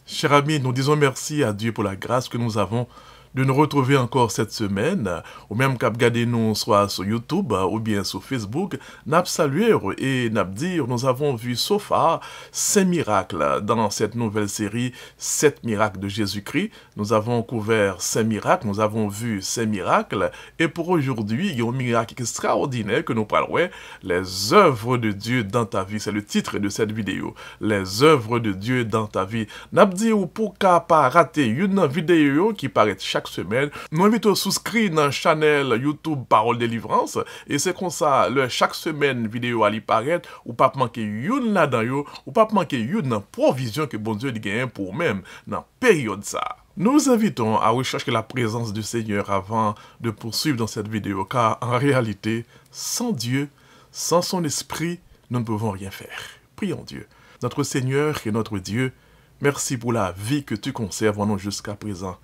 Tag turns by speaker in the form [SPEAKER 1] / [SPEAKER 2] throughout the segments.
[SPEAKER 1] Chers amis, nous disons merci à Dieu pour la grâce que nous avons de nous retrouver encore cette semaine, ou même qu'à regarder nous soit sur YouTube ou bien sur Facebook, n'a salué et n'a dit nous avons vu so far 5 miracles dans cette nouvelle série 7 miracles de Jésus-Christ. Nous avons couvert 5 miracles, nous avons vu 5 miracles et pour aujourd'hui, il y a un miracle extraordinaire que nous parlerons, les œuvres de Dieu dans ta vie. C'est le titre de cette vidéo, les œuvres de Dieu dans ta vie. N'a dit ou pour qu'à pas rater une vidéo qui paraît chaque semaine, nous invitons à souscrire dans la chaîne YouTube Parole Délivrance et c'est comme ça, chaque semaine vidéo à y paraître ou pas manquer une là-dedans ou pas manquer une provision que bon Dieu gagne pour même dans période ça. Nous vous invitons à rechercher la présence du Seigneur avant de poursuivre dans cette vidéo car en réalité, sans Dieu, sans son esprit, nous ne pouvons rien faire. Prions Dieu. Notre Seigneur et notre Dieu, merci pour la vie que tu conserves en nous jusqu'à présent.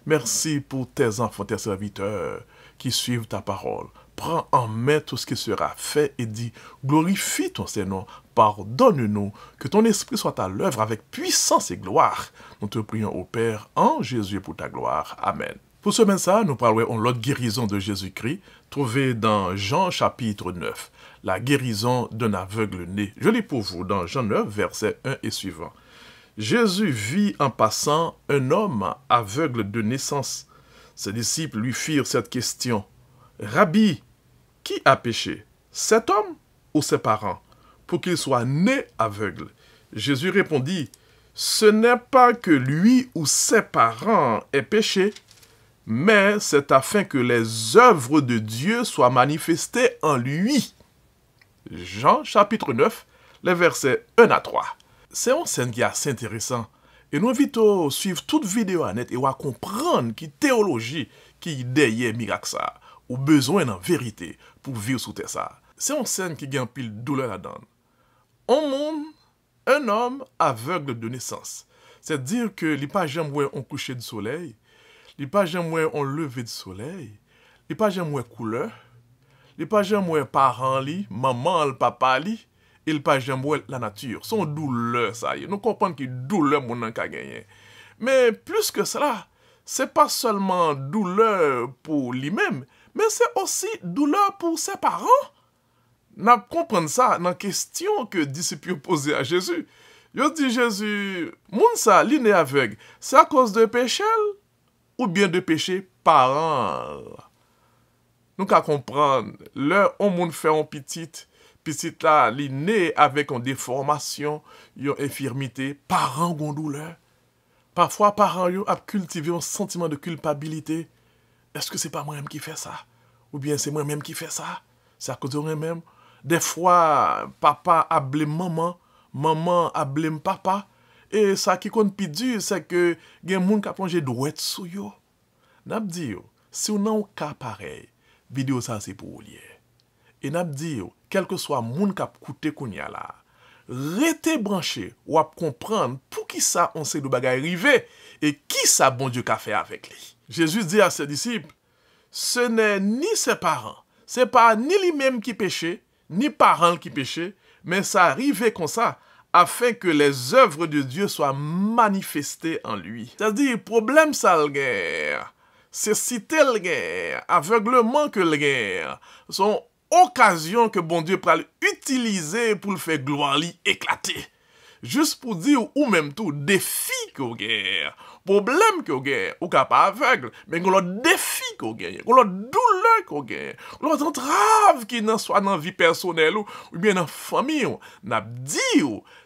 [SPEAKER 1] Merci pour tes enfants, tes serviteurs qui suivent ta parole. Prends en main tout ce qui sera fait et dis, glorifie ton Seigneur, pardonne-nous, que ton esprit soit à l'œuvre avec puissance et gloire. Nous te prions au Père en Jésus pour ta gloire. Amen. Pour ce message, nous parlerons de l'autre guérison de Jésus-Christ, trouvée dans Jean chapitre 9, la guérison d'un aveugle né. Je lis pour vous dans Jean 9, versets 1 et suivant. Jésus vit en passant un homme aveugle de naissance. Ses disciples lui firent cette question. « Rabbi, qui a péché, cet homme ou ses parents, pour qu'il soit né aveugle ?» Jésus répondit, « Ce n'est pas que lui ou ses parents aient péché, mais c'est afin que les œuvres de Dieu soient manifestées en lui. » Jean chapitre 9, les versets 1 à 3. C'est une scène qui est assez intéressante. Et nous invitons à suivre toute vidéo à net et à comprendre qui théologie qui est derrière miracle ça, ou besoin en vérité pour vivre sous terre ça. C'est une scène qui gagne pile douleur là-dedans. Un homme aveugle de naissance. C'est-à-dire que il n'est pas jamais un coucher de soleil, il n'est pas jamais un lever de soleil, il n'est pas jamais couleur, il n'est pas jamais parent li, maman, papa li. Il pas jamais la nature. Son douleur, ça y est. Nous comprenons que douleur, mon an ka gagné. Mais plus que cela, c'est pas seulement douleur pour lui-même, mais c'est aussi douleur pour ses parents. Nous comprenons ça dans la question que les disciples posaient à Jésus. Ils dit Jésus, moun ça, li né aveugle, c'est à cause de péché ou bien de péché parent? Nous qu'à comprendre, on moun fait un petit là, il est né avec une déformation, une infirmité, parents ont douleur. Parfois, parents ont cultivé un sentiment de culpabilité. Est-ce que c'est pas moi-même qui fait ça? Ou bien c'est moi-même qui fait ça? C'est à cause de moi-même. Des fois, papa a blâmé maman, maman a blâmé papa. Et ça qui compte plus dur, c'est que il y a des gens qui ont plongé douette sous yo. N'a dit, si on a un cas pareil, vidéo ça c'est pour vous lier. Et n'a dit, quel que soit moun k'ap koute kounya la, rete branché ou ap comprendre pour qui ça on sait de bagay rive et qui ça bon Dieu qu'a fait avec lui. Jésus dit à ses disciples, ce n'est ni ses parents, c'est pas ni lui-même qui péchait, ni parents qui péchaient, mais ça arrivait comme ça, afin que les œuvres de Dieu soient manifestées en lui. C'est-à-dire, problème ça le guerre, c'est cité le guerre, aveuglement que le guerre, sont occasion que bon Dieu peut utiliser pour le faire gloire li éclater. Juste pour dire ou même tout défi qu'on gagne, problème qu'on gagne, ou pas aveugle, mais qu'on défi qu'on gagne, qu'on douleur qu'on gagne, qu'on entrave qui n'en soit dans la vie personnelle ou bien dans la famille, n'a dit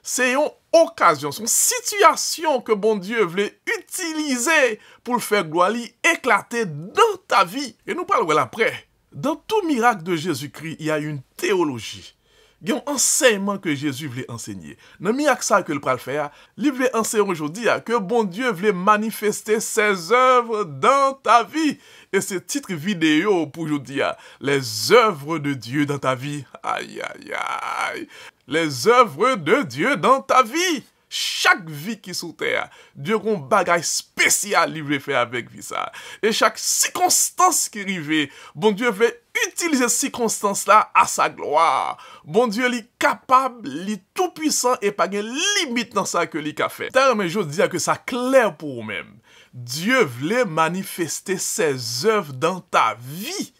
[SPEAKER 1] c'est une occasion, c'est une situation que bon Dieu voulait utiliser pour le faire gloire li éclater dans ta vie. Et nous parlons après. Dans tout miracle de Jésus-Christ, il y a une théologie. Il y a un enseignement que Jésus voulait enseigner. Dans le miracle ça que le pral faire, il voulait enseigner aujourd'hui que bon Dieu voulait manifester ses œuvres dans ta vie. Et ce titre vidéo pour aujourd'hui, les œuvres de Dieu dans ta vie. Aïe, aïe, aïe. Les œuvres de Dieu dans ta vie. Chaque vie qui est sous terre, Dieu a un bagage spécial qu'il veut faire avec vie ça. Et chaque circonstance qui arrive, bon Dieu veut utiliser ces circonstances-là à sa gloire. Bon Dieu, il est capable, il est tout puissant et pas de limite dans ça que il a fait. Mais je dis que ça clair pour vous-même. Dieu voulait manifester ses œuvres dans ta vie.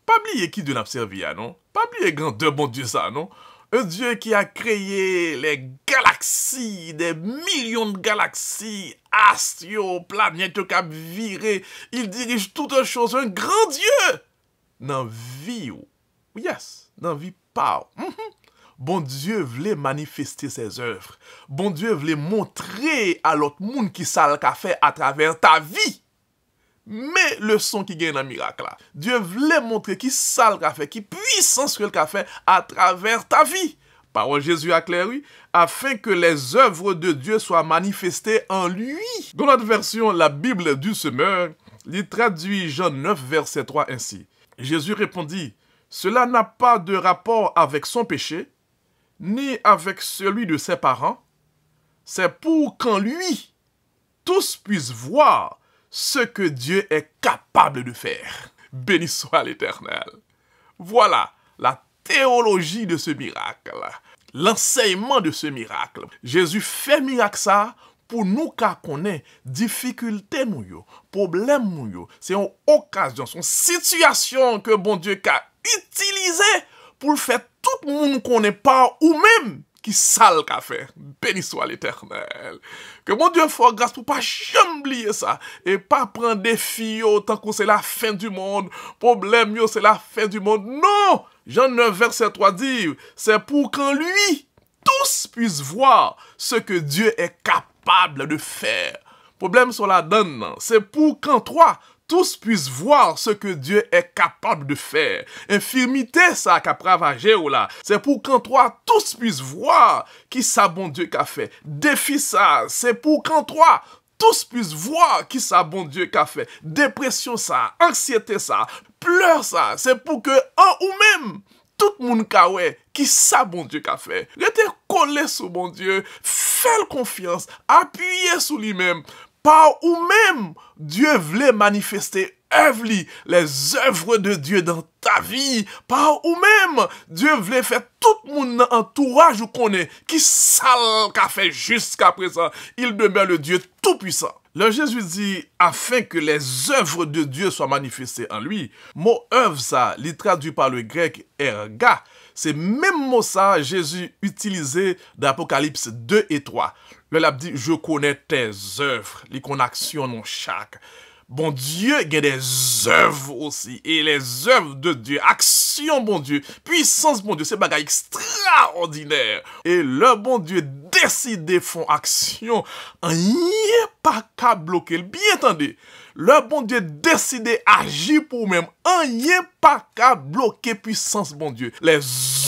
[SPEAKER 1] Pas oublier qui Dieu n'a servi, non? Pas oublier grand Dieu, bon Dieu ça, non? Un Dieu qui a créé les galaxies, des millions de galaxies, astres, planètes qui a viré. Il dirige toutes choses. Un grand Dieu. Dans la vie, yes, dans la vie pas. Bon Dieu voulait manifester ses œuvres. Bon Dieu voulait montrer à l'autre monde qui ça l'a fait à travers ta vie. Mais le son qui gagne dans le miracle là. Dieu voulait montrer qui ça l'a fait, qui puissance qu'il a fait à travers ta vie. Parole Jésus a clairé, afin que les œuvres de Dieu soient manifestées en lui. Dans notre version, la Bible du semeur, il traduit Jean 9, verset 3 ainsi. Jésus répondit, cela n'a pas de rapport avec son péché, ni avec celui de ses parents. C'est pour qu'en lui, tous puissent voir ce que Dieu est capable de faire. Béni soit l'Éternel. Voilà la théologie de ce miracle, l'enseignement de ce miracle. Jésus fait miracle ça pour nous qu'à connaître difficulté nous yo, problème nous yo. C'est une occasion, c'est une situation que bon Dieu a utilisé pour faire tout le monde connaît pas ou même qui sale qu'a fait. Béni soit l'Éternel. Que mon Dieu fasse grâce pour pas jamais oublier ça. Et pas prendre des filles tant que c'est la fin du monde. Problème yo, c'est la fin du monde. Non! Jean 9, verset 3 dit, c'est pour qu'en lui, tous puissent voir ce que Dieu est capable de faire. Problème sur la donne, c'est pour qu'en toi, tous puissent voir ce que Dieu est capable de faire. Infirmité, ça qu'a ravagé ou là. C'est pour qu'en toi, tous puissent voir qui ça bon Dieu qu'a fait. Défi ça, c'est pour qu'en toi, tous puissent voir qui ça bon Dieu qu'a fait. Dépression ça, anxiété ça, pleurs ça, c'est pour que en ou même, tout le monde qui ça bon Dieu qu'a fait. Restez collé sur bon Dieu, fais confiance, appuyez sur lui-même. Par ou même, Dieu voulait manifester les œuvres de Dieu dans ta vie. Par ou même, Dieu voulait faire tout le monde dans l'entourage ou connaît qui sale qu'a fait jusqu'à présent. Il demeure le Dieu tout-puissant. Le Jésus dit, afin que les œuvres de Dieu soient manifestées en lui. Mot œuvre, ça, il traduit par le grec erga. C'est même mot ça, Jésus utilisé dans Apocalypse 2 et 3. Le l'a dit, je connais tes œuvres, les connexions non chaque. Bon Dieu, il y a des œuvres aussi. Et les œuvres de Dieu, action, bon Dieu, puissance, bon Dieu, c'est bagaille extraordinaire. Et le bon Dieu décide de faire action, rien pas qu'à bloquer. Bien entendu, le bon Dieu décide d'agir pour même, rien pas qu'à bloquer puissance, bon Dieu. Les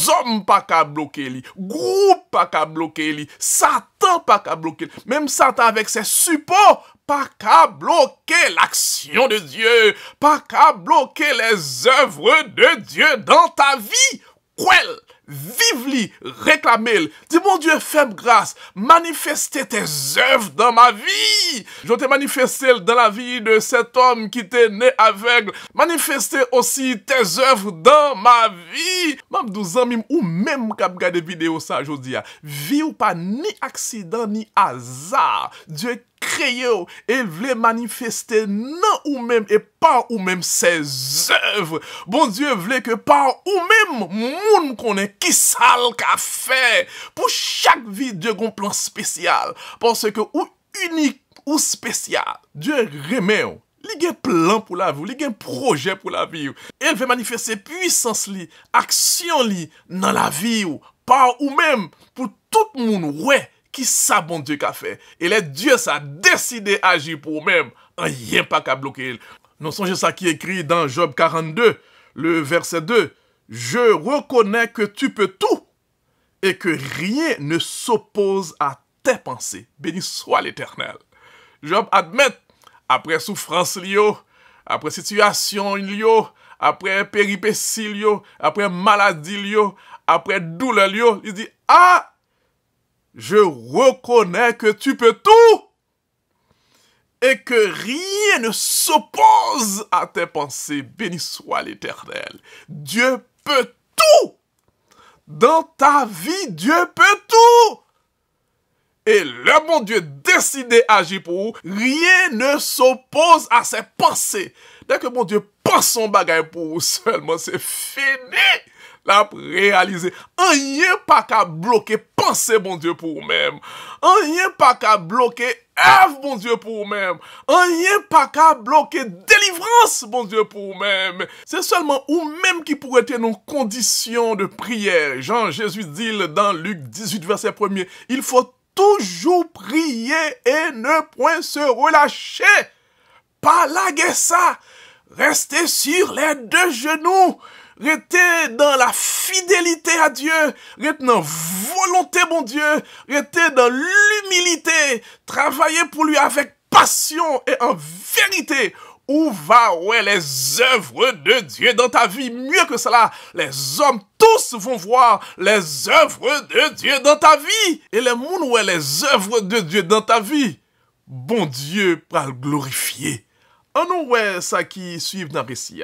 [SPEAKER 1] hommes pas qu'à bloquer lui, groupe pas qu'à bloquer lui, Satan pas qu'à bloquer lui. Même Satan avec ses supports, pas qu'à bloquer l'action de Dieu, pas qu'à bloquer les œuvres de Dieu dans ta vie. Quel vive-li, réclame-le. Dis mon Dieu, fais-moi grâce, manifestez tes œuvres dans ma vie. Je t'ai manifesté dans la vie de cet homme qui était né aveugle. Manifestez aussi tes œuvres dans ma vie. Même 12 ans, ou même quand regarde des vidéos ça, je dis, vie ou pas ni accident ni hasard. Dieu créé et il voulait manifester non ou même et par ou même ses œuvres. Bon Dieu voulait que par ou même moun connaît qui sale qu'a fait. Pour chaque vie, Dieu a un plan spécial. Parce que ou unique ou spécial. Dieu remet. Il y a un plan pour la vie, il y a un projet pour la vie. Et il veut manifester puissance, action dans la vie. Par ou même pour tout le monde, ouais. Qui ça bon Dieu qu'a fait? Et les dieux ça décidé d'agir pour eux-mêmes. Rien pas qu'à bloquer. Nous songez ça qui est écrit dans Job 42, le verset 2. Je reconnais que tu peux tout et que rien ne s'oppose à tes pensées. Béni soit l'Éternel. Job admet, après souffrance lio, après situation lio, après péripéties lio, après maladie lio, après douleur lio, il dit, ah, je reconnais que tu peux tout et que rien ne s'oppose à tes pensées. Béni soit l'Éternel. Dieu peut tout. Dans ta vie, Dieu peut tout. Et le bon Dieu décidé d'agir pour vous, rien ne s'oppose à ses pensées. Dès que mon Dieu pense son bagage pour vous seulement, c'est fini. La réaliser. Rien pas qu'à bloquer penser bon Dieu pour vous-même. Rien pas qu'à bloquer œuvre bon Dieu pour vous-même. Rien pas qu'à bloquer délivrance bon Dieu pour vous-même. C'est seulement vous-même qui pourrait être nos conditions de prière. Jean Jésus dit dans Luc 18 verset 1er, il faut toujours prier et ne point se relâcher. Pas laguer ça. Restez sur les deux genoux. Restez dans la fidélité à Dieu. Restez dans la volonté, mon Dieu. Restez dans l'humilité. Travaillez pour lui avec passion et en vérité. Où va ouais les œuvres de Dieu dans ta vie? Mieux que cela, les hommes tous vont voir les œuvres de Dieu dans ta vie. Et les monde ouais les œuvres de Dieu dans ta vie. Bon Dieu pour le glorifier. On nous ouais ça qui suit dans le récit.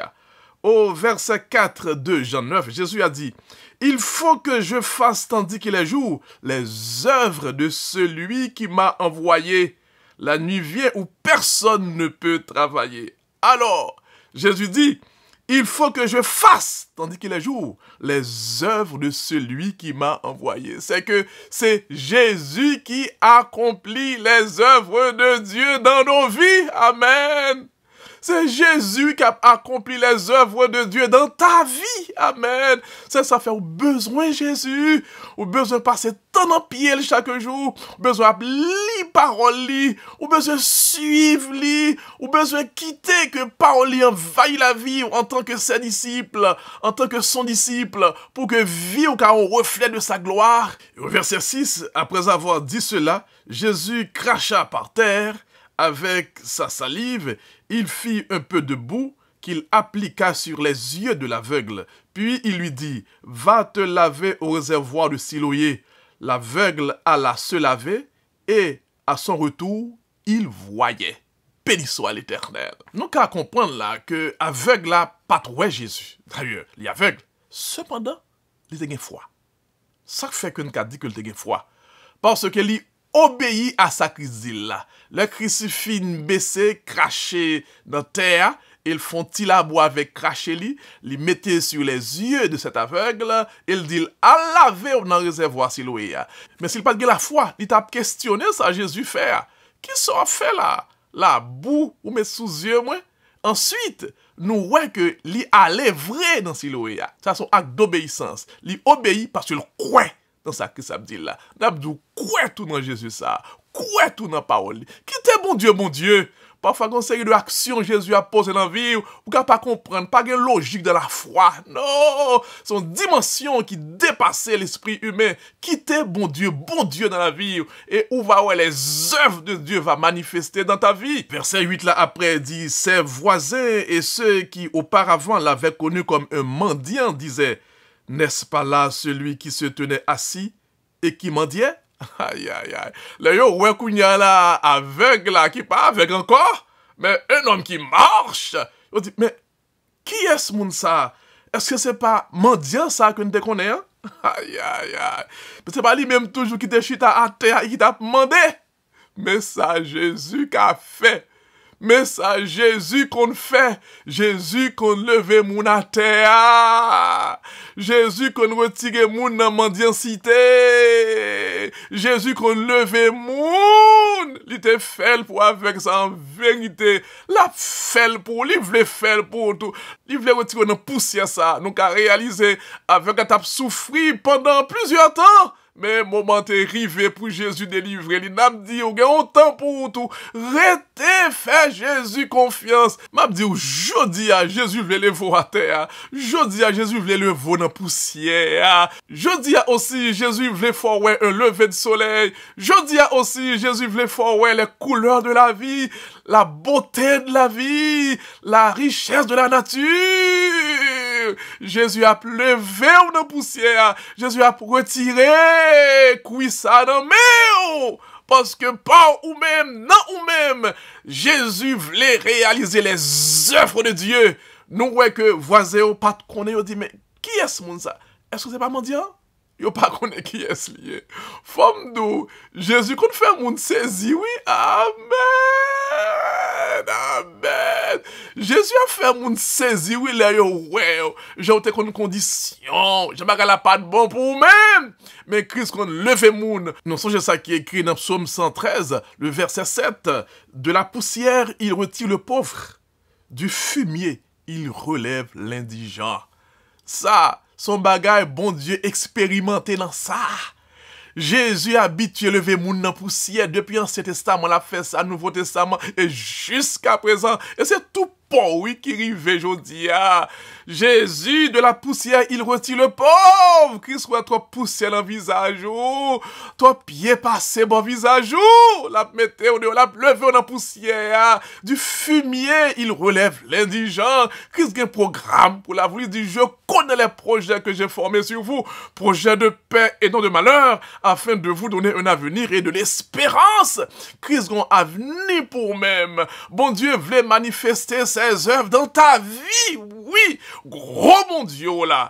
[SPEAKER 1] Au verset 4 de Jean 9, Jésus a dit, « Il faut que je fasse tandis qu'il est jour les œuvres de celui qui m'a envoyé. La nuit vient où personne ne peut travailler. » Alors, Jésus dit, « Il faut que je fasse tandis qu'il est jour les œuvres de celui qui m'a envoyé. » C'est que c'est Jésus qui accomplit les œuvres de Dieu dans nos vies. Amen. C'est Jésus qui a accompli les œuvres de Dieu dans ta vie. Amen. C'est ça fait au besoin Jésus. Au besoin de passer temps en pied chaque jour. Au besoin de lire parole. Au besoin de suivre. Au besoin de quitter que parole envahit la vie en tant que ses disciples. En tant que son disciple. Pour que vie au cas au reflet de sa gloire. Et au verset 6, après avoir dit cela, Jésus cracha par terre. Avec sa salive, il fit un peu de boue qu'il appliqua sur les yeux de l'aveugle. Puis il lui dit, « Va te laver au réservoir de Siloé. » L'aveugle alla se laver et, à son retour, il voyait. Béni soit l'Éternel. Nous qu'à comprendre là que aveugle là pas trop Jésus. D'ailleurs, il est aveugle. Cependant, il a foi. Ça fait que nous avons dit que il a foi. Parce que il obéit à sa crisille là. Le crucifix baissé, craché dans terre, ils font il à boire avec craché li mettait sur les yeux de cet aveugle, il dit à laver dans le réservoir Siloé. Mais s'il pas de la foi, il t'a questionné ça Jésus fait. Qui sont fait là? La boue ou mes sous yeux moi? Ensuite, nous voyons que li allait vrai dans Siloé. Ça son acte d'obéissance. Li obéit parce qu'il croit dans ça que ça dit là. N'abdou croit tout dans Jésus ça. Croit tout dans la parole. Qui t'est bon Dieu. Parfois, quand série de actions Jésus a posé dans la vie, vous ne pas comprendre, pas de logique de la foi. Non, c'est une dimension qui dépasse l'esprit humain. Qui t'est bon Dieu dans la vie. Et où va les œuvres de Dieu va manifester dans ta vie. Verset 8 là après dit, ses voisins et ceux qui auparavant l'avaient connu comme un mendiant disaient, n'est-ce pas là celui qui se tenait assis et qui mendiait? Aïe, aïe, aïe. Là, yo, ouais, kounya là, aveugle là, qui pas aveugle encore, mais un homme qui marche. On dit, mais, qui est ce monde ça? Est-ce que c'est pas mendiant ça que nous te connaissons? Aïe, aïe, aïe. Mais c'est pas lui-même toujours qui te chita à terre et qui t'a demandé. Mais ça, Jésus qu'a fait. Mais ça, Jésus qu'on fait, Jésus qu'on leve moun à terre, Jésus qu'on retire moun dans mendiancité, Jésus qu'on leve moun, il te fait pour avec ça en vérité, la fait pour, il voulait faire pour tout, il voulait retirer dans poussière ça, nous qu'a réalisé avec un tap souffri pendant plusieurs temps. Mais moment est arrivé pour Jésus délivrer. Il n'a dit, ou gen temps pour tout. Restez, fait Jésus confiance. M'a dit, jodi à Jésus veut le voir à terre. Jodi à Jésus veut le voir dans poussière. Jodi à aussi Jésus veut faire ouais un lever de soleil. Jodi à aussi Jésus veut faire ouais les couleurs de la vie, la beauté de la vie, la richesse de la nature. Jésus a levé dans poussière. Jésus a retiré. Oui, ça dans mais parce que par ou même, non ou même, Jésus voulait réaliser les œuvres de Dieu. Nous voyons que voisin ou pas connaît, on dit mais qui est ce monde ça? Est-ce que c'est pas mendiant? Yo pas connaît qui est lié. Femme d'où Jésus qu'on fait moun saisi, oui. Amen. Amen. Jésus a fait moun saisi, oui, là yo ouais. J'ai été une condition. Je m'agala pas de bon pour même. Mais Christ qu'on levé moun. Nous songez ça qui est écrit dans Psaume 113, le verset 7. De la poussière, il retire le pauvre. Du fumier, il relève l'indigent. Ça, son bagage, bon Dieu, expérimenté dans ça. Jésus a habitué lever moun dans poussière depuis l'Ancien Testament, l'a fait ça, Nouveau Testament, et jusqu'à présent. Et c'est tout pauvre, oui, qui arrive aujourd'hui. Jésus, de la poussière, il retire le pauvre. Christ soit trop poussière dans le visage, trop pied passé dans le visage, la mettez, la levé dans la poussière, du fumier, il relève l'indigent. Christ a un programme pour la vie, il dit, je connais les projets que j'ai formés sur vous, projets de paix et non de malheur, afin de vous donner un avenir et de l'espérance. Christ a un avenir pour même. Bon Dieu voulait manifester ses œuvres dans ta vie, oui, gros bon Dieu là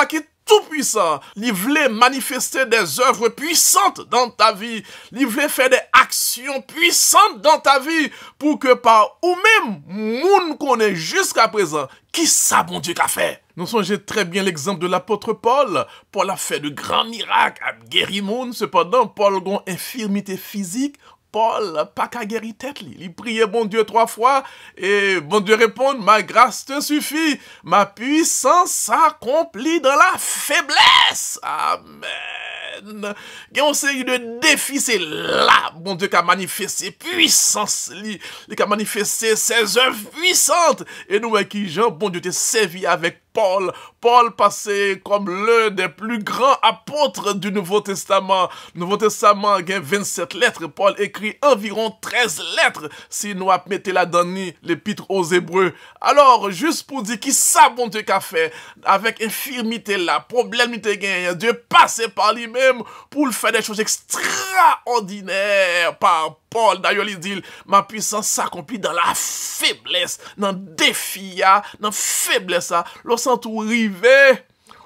[SPEAKER 1] qui est tout puissant, il voulait manifester des œuvres puissantes dans ta vie, il voulait faire des actions puissantes dans ta vie, pour que par ou même, moun connaît jusqu'à présent, qui ça bon Dieu qu'a fait? Nous songez très bien l'exemple de l'apôtre Paul. Paul a fait de grands miracles, a guéri moun, cependant, Paul a une infirmité physique. Paul, pas qu'à guérir tête, il priait bon Dieu 3 fois, et bon Dieu répond, ma grâce te suffit, ma puissance s'accomplit dans la faiblesse. Amen. Il y a une série de défis, c'est là, bon Dieu qui a manifesté puissance, il a manifesté ses œuvres puissantes, et nous, qui Jean, bon Dieu, t'es servi avec Paul. Paul passait comme l'un des plus grands apôtres du Nouveau Testament. Le Nouveau Testament, il y a 27 lettres. Paul écrit environ 13 lettres. Si nous mettons là-dedans l'épître aux Hébreux. Alors, juste pour dire qui ça, bon Dieu, qu'a fait, avec infirmité là, problème, Dieu passait par lui-même pour faire des choses extraordinaires par Paul. D'ailleurs, il dit, ma puissance s'accomplit dans la faiblesse, dans le défi, dans la faiblesse. Lorsqu'on tout rivé,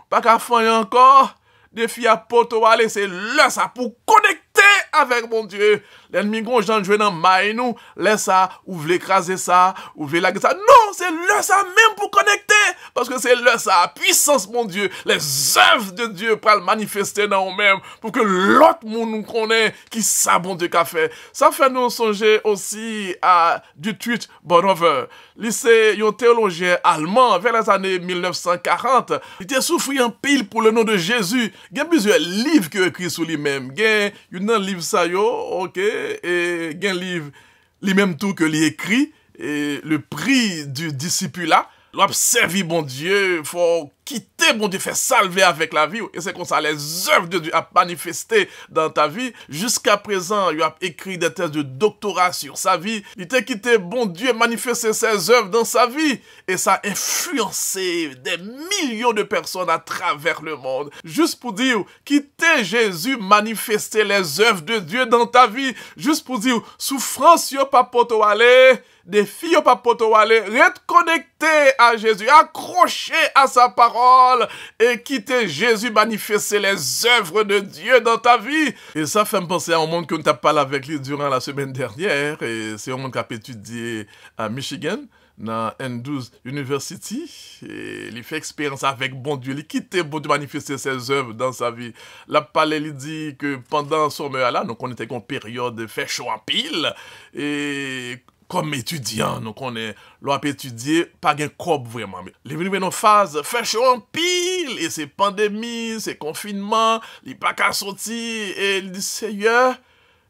[SPEAKER 1] pas qu'à faire encore, défi à poto aller, c'est là ça pour connecter avec mon Dieu. L'ennemi gon Jean jouer dans maille nous, laisse ça, ou voulez écraser ça, ou voulez laguer ça. Non, c'est là ça même pour connecter, parce que c'est là ça, puissance mon Dieu, les œuvres de Dieu pour le manifester dans nous-mêmes, pour que l'autre monde nous connaît qui ça bon Dieu qu'a fait. Ça fait nous songer aussi à Dietrich Bonhoeffer. C'est un théologien allemand vers les années 1940. Il était souffert en pile pour le nom de Jésus. Il y a plusieurs livres qu'il a écrit sur lui-même. Il y a un livre ça yo, ok, et il y a un livre lui-même tout que lui écrit, et le prix du discipulat. L'on servi bon Dieu, faut quitter bon Dieu, faire salver avec la vie. Et c'est comme ça, les œuvres de Dieu a manifesté dans ta vie. Jusqu'à présent, il a écrit des thèses de doctorat sur sa vie. Il t'a quitté bon Dieu, manifester ses œuvres dans sa vie. Et ça a influencé des millions de personnes à travers le monde. Juste pour dire, quitter Jésus, manifester les œuvres de Dieu dans ta vie. Juste pour dire, souffrance, yo pas poto aller. Des filles au papoto aller, reste connecté à Jésus, accroché à sa parole et quitter Jésus manifester les œuvres de Dieu dans ta vie. Et ça fait me penser à un monde que nous avons parlé avec lui durant la semaine dernière, et c'est un monde qui a étudié à Michigan, dans N12 University, et il fait expérience avec bon Dieu, il quitte bon Dieu manifester ses œuvres dans sa vie. La parole, il dit que pendant son meurtre là, donc on était en période de fait chaud en pile, et comme étudiant, nous connaissons, l'on a étudié, pas de cob vraiment. Les venus dans phase, fait chaud en pile, et c'est pandémie, c'est confinement, il pas qu'à sortir, et il dit, Seigneur,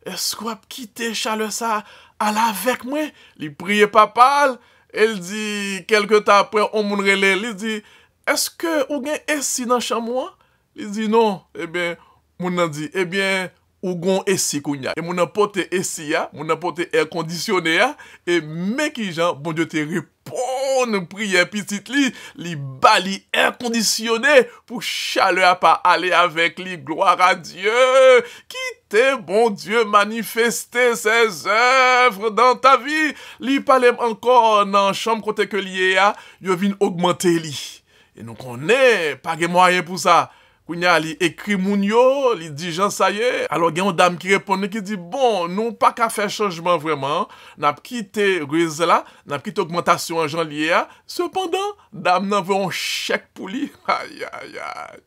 [SPEAKER 1] est-ce qu'on va quitter chaleur ça, aller avec moi? Il prie papa, il dit, quelque temps après, on m'a relé, il dit, est-ce que vous avez ici dans la chambre? Il dit, non, eh bien, mon a dit, eh bien, ou gon esi kounya. Et mon apporte esi ya, mon apporte air conditionné ya, et mais qui Jean, bon Dieu te répond répondre prière petite li bali air conditionné pour chaleur pas aller avec lui. Gloire à Dieu. Quittez, bon Dieu, manifester ses œuvres dans ta vie. Li parle encore dans chambre côté que lié a, yo vinn augmenter li. Et nous connaît pas de moyen pour ça. Kounya li écrit moun yo, li dit Jean ça y est. Alors gen une dame qui répond qui dit bon, nous pas qu'à faire changement vraiment, n'a quitté Ruiz là, n'a quitté augmentation en janvier. Cependant, dame n'a veut un chèque pour lui. Aïe aïe aïe.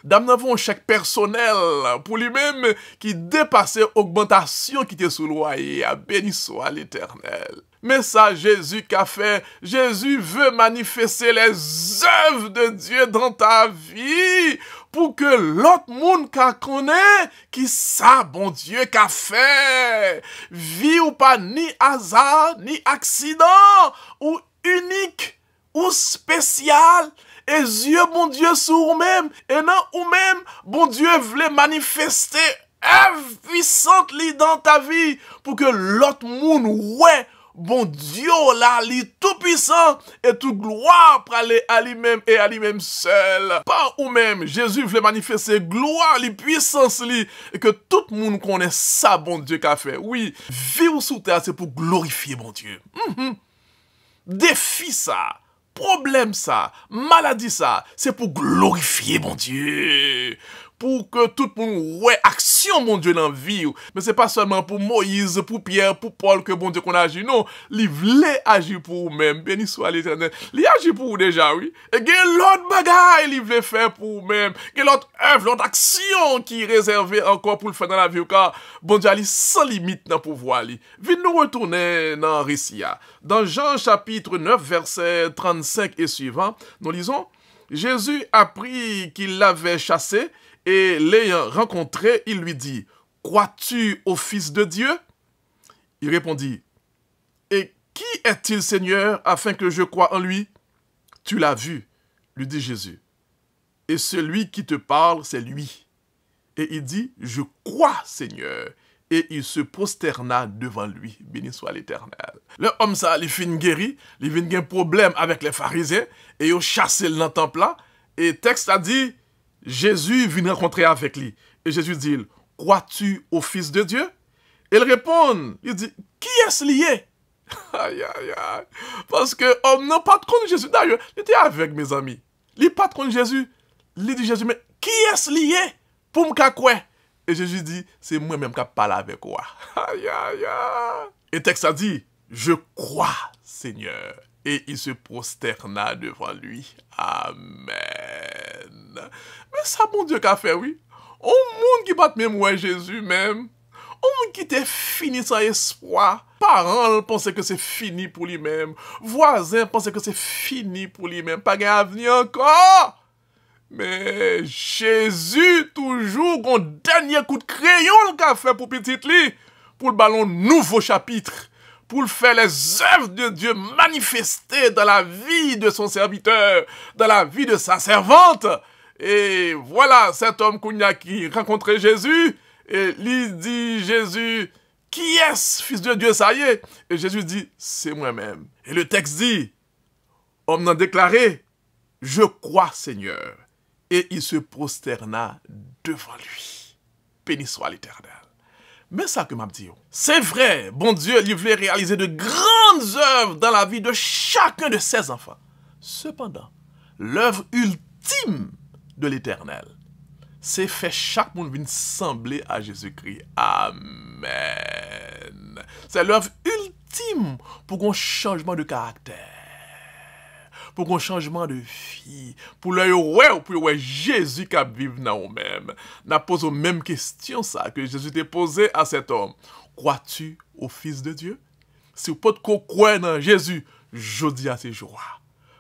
[SPEAKER 1] Dame n'a veut un chèque personnel pour lui-même qui dépassait augmentation qui était sous le loyer. Béni soit l'Éternel. Mais ça, Jésus qu'a fait, Jésus veut manifester les œuvres de Dieu dans ta vie pour que l'autre monde qu'a connaît qui ça, bon Dieu qu'a fait. Vie ou pas ni hasard, ni accident, ou unique, ou spécial. Et Dieu, bon Dieu, sur vous-même, et non, ou même, bon Dieu voulait manifester œuvre puissante dans ta vie pour que l'autre monde, ouais, bon Dieu là, li tout puissant et toute gloire pour aller à lui-même et à lui-même seul. Pas ou même, Jésus voulait manifester gloire, li puissance li, et que tout le monde connaisse ça, bon Dieu qu'a fait. Oui, vivre sous terre, c'est pour glorifier bon Dieu. Défi ça, problème ça, maladie ça, c'est pour glorifier bon Dieu. Pour que tout le monde ouais action mon Dieu dans la vie. Mais c'est pas seulement pour Moïse, pour Pierre, pour Paul que bon Dieu qu'on agit. Non, il voulait agir pour vous-même. Béni soit l'Éternel. Il agit pour vous déjà, oui. Et il y a l'autre bagaille il voulait faire pour vous-même. Il y a l'autre œuvre, l'autre action qui est réservée encore pour le faire dans la vie. Car bon Dieu, il sans limite dans le pouvoir. Venez nous retourner dans le récit. Dans Jean chapitre 9, verset 35 et suivant, nous lisons, Jésus apprit qu'il l'avait chassé. Et l'ayant rencontré, il lui dit, « Crois-tu au Fils de Dieu ?» Il répondit, « Et qui est-il, Seigneur, afin que je croie en lui ?»« Tu l'as vu, lui dit Jésus. Et celui qui te parle, c'est lui. » Et il dit, « Je crois, Seigneur. » Et il se prosterna devant lui. Béni soit l'Éternel. Le homme ça, il fin guéri, il vient un problème avec les pharisiens, et il a chassé le temple là. Et le texte a dit, Jésus vient rencontrer avec lui. Et Jésus dit, crois-tu au Fils de Dieu? Et il répond, il dit, qui est-ce lié? Aïe, aïe, aïe. Parce que homme n'a pas de compte Jésus. D'ailleurs, il était avec mes amis. Il n'a pas de compte Jésus. Il dit Jésus, mais qui est-ce lié pour me quoi? Et Jésus dit, c'est moi-même qui parle avec toi. Aïe, aïe, aïe. Et le texte a dit, je crois, Seigneur. Et il se prosterna devant lui. Amen. Mais ça, mon Dieu, qu'a fait, oui. On monde qui bat même ouais Jésus même. On monde qui était fini sans espoir. Parents pensaient que c'est fini pour lui-même. Voisins pensaient que c'est fini pour lui-même. Pas d'avenir encore. Mais Jésus, toujours, un dernier coup de crayon qu'a fait pour petit lit. Pour le ballon nouveau chapitre. Pour faire les œuvres de Dieu manifester dans la vie de son serviteur, dans la vie de sa servante. Et voilà cet homme qui rencontrait Jésus, et lui dit Jésus, qui est-ce, Fils de Dieu, ça y est? Et Jésus dit, c'est moi-même. Et le texte dit, homme n'a déclaré, je crois Seigneur. Et il se prosterna devant lui. Béni soit l'Éternel. Mais ça que m'a dit, c'est vrai, bon Dieu, il voulait réaliser de grandes œuvres dans la vie de chacun de ses enfants. Cependant, l'œuvre ultime de l'Éternel, c'est faire chaque monde venir sembler à Jésus-Christ. Amen. C'est l'œuvre ultime pour un changement de caractère, pour un changement de vie, pour le ouais, pour le Jésus qui vit dans nous-mêmes. N'a posé la même question ça que Jésus t'a posé à cet homme. Crois-tu au Fils de Dieu? Si vous pouvez croire dans Jésus, je dis à ces jours.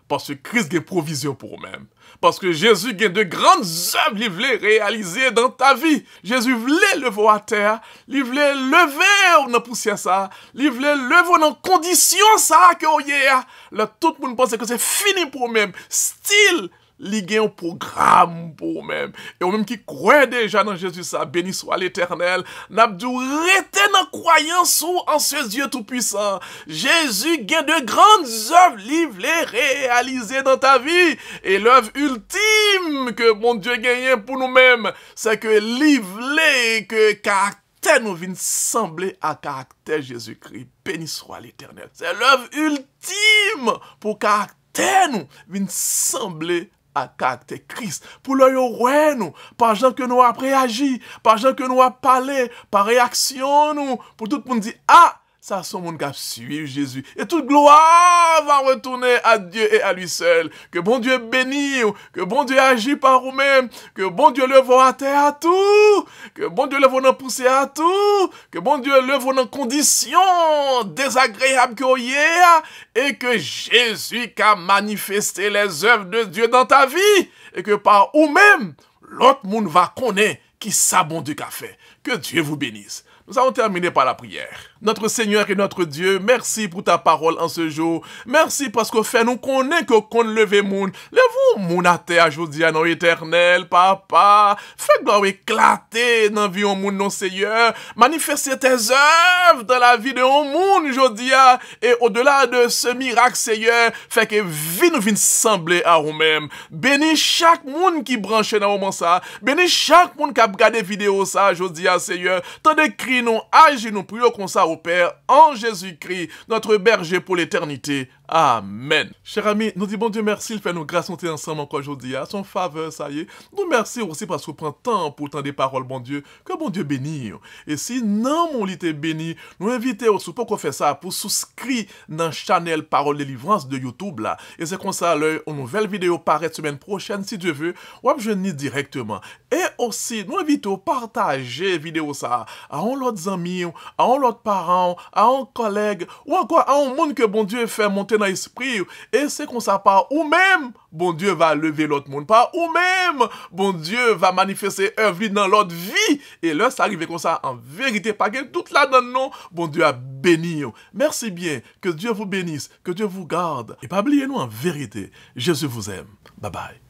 [SPEAKER 1] Parce que Christ a provision pour vous-même. Parce que Jésus a de grandes œuvres qu'il voulait réaliser dans ta vie. Jésus voulait lever à terre. Il voulait lever dans la poussière ça. Il voulait lever dans les conditions ça que là, tout le monde pensait que c'est fini pour vous-même. Style, li gen un programme pour vous-même. Et ou même qui croit déjà dans Jésus, ça, béni soit l'Éternel, n'abdou rete dans croyance en ce Dieu tout-puissant. Jésus gagne de grandes œuvres, livres réalisées dans ta vie. Et l'œuvre ultime que mon Dieu gagne pour nous-mêmes, c'est que livrer que caractère nous vient sembler à caractère Jésus-Christ. Béni soit l'Éternel. C'est l'œuvre ultime pour caractère nous vient sembler à caractère Christ. Pour le ouais nous, par gens que nous avons réagi, par gens que nous avons parlé, par réaction nous, pour tout le monde dire, ah, ça, son monde qui a suivi Jésus. Et toute gloire va retourner à Dieu et à lui seul. Que bon Dieu bénisse, que bon Dieu agit par vous-même, que bon Dieu le voit à terre à tout, que bon Dieu le voit dans pousser à tout, que bon Dieu le voit dans conditions désagréables que y est, et que Jésus qui a manifesté les œuvres de Dieu dans ta vie, et que par vous-même, l'autre monde va connaître qui ça bon Dieu qu'a fait. Que Dieu vous bénisse. Nous allons terminer par la prière. Notre Seigneur et notre Dieu, merci pour ta parole en ce jour. Merci parce que fait nous connaît que qu'on leve moun. Levons moun à terre aujourd'hui à nos éternel, papa. Fais gloire éclater dans la vie au monde, non Seigneur. Manifester tes œuvres dans la vie de mon monde aujourd'hui. Et au-delà de ce miracle, Seigneur, fait que vie nous vienne sembler à nous-mêmes. Bénis chaque monde qui branche dans le moment ça. Bénis chaque monde qui a regardé vidéo ça aujourd'hui, Seigneur. Tant de cris nous, agis nous, prions comme ça au Père, en Jésus-Christ, notre berger pour l'éternité. Amen. Chers amis, nous disons bon Dieu merci, il fait nous grâce monter ensemble encore aujourd'hui, à son faveur, ça y est. Nous merci aussi parce qu'on prend temps pour tant des paroles, bon Dieu, que bon Dieu bénisse. Et si non, mon lit est béni, nous invitons aussi pour qu'on fait ça, pour souscrire dans le channel Parole de Délivrance de YouTube là. Et c'est comme ça, une nouvelle vidéo paraît semaine prochaine, si Dieu veut, ou je n'y directement. Et aussi, nous invitons à partager vidéo ça à un autre ami, à un autre parent, à un collègue, ou encore à un monde que bon Dieu fait monter dans l'esprit. Et c'est comme ça, par ou même, bon Dieu va lever l'autre monde. Par ou même, bon Dieu va manifester œuvre dans l'autre vie. Et là, ça arrive comme ça, en vérité, pas que tout là-dedans, non, bon Dieu a béni. Merci bien, que Dieu vous bénisse, que Dieu vous garde. Et pas oubliez nous en vérité, Jésus vous aime. Bye bye.